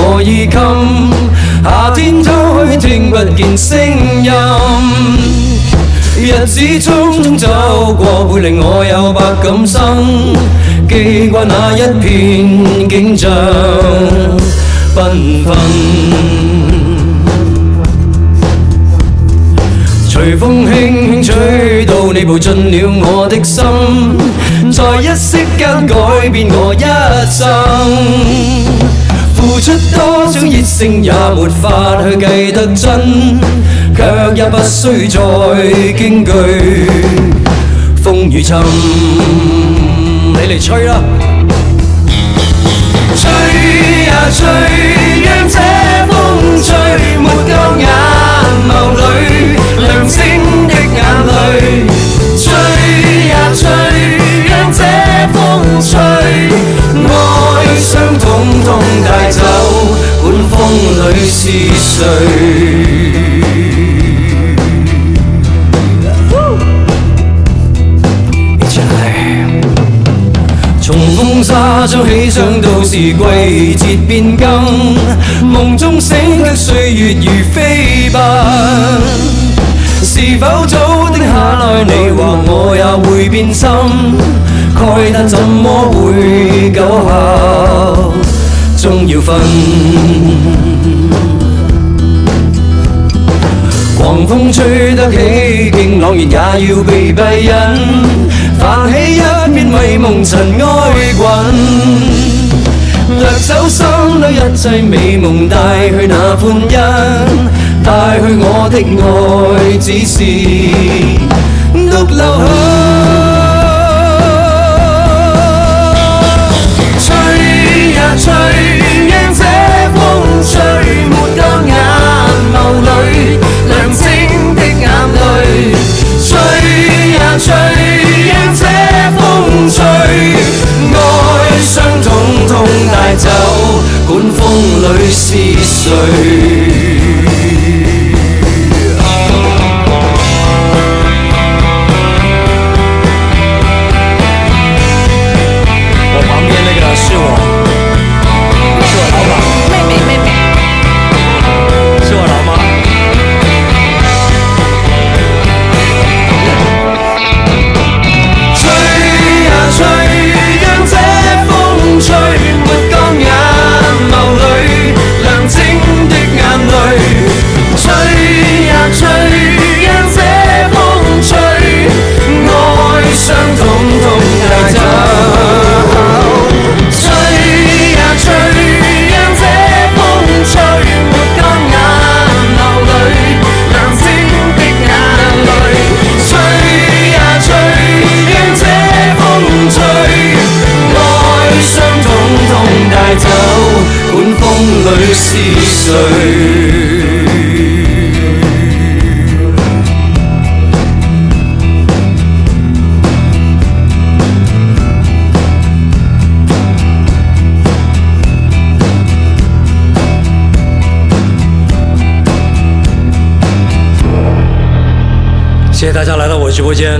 我衣襟，夏天偷去聽不見聲音。日子匆匆走過，會令我有百感生，記掛那一片景象繽紛。隨風輕輕吹到，你步進了我的心，在一息間改變我一生。付出多少熱誠也沒法去計得真，卻也不需再驚懼風雨侵。你嚟吹啦！吹呀吹，讓這風吹，沒夠眼眸裏亮晶的眼淚。吹呀吹，讓這風吹，愛傷統統帶走，管風裏是誰。從風沙中起想到是季節變更，夢中醒卻歲月如飛奔。是否早定下來你或我也會變心，慨嘆怎麼會久效終要分。狂風吹得起勁朗然也要被閉忍，泛起一片迷夢塵埃滾，掠走心裏一切美夢，帶去那歡欣，帶去我的愛只是獨留下。吹呀吹，讓這風吹，沒夠眼眸裏亮晶的眼淚。吹呀吹，讓這風吹，愛傷統統帶走，管風裏是誰。裏是誰？谢谢大家来到我直播间。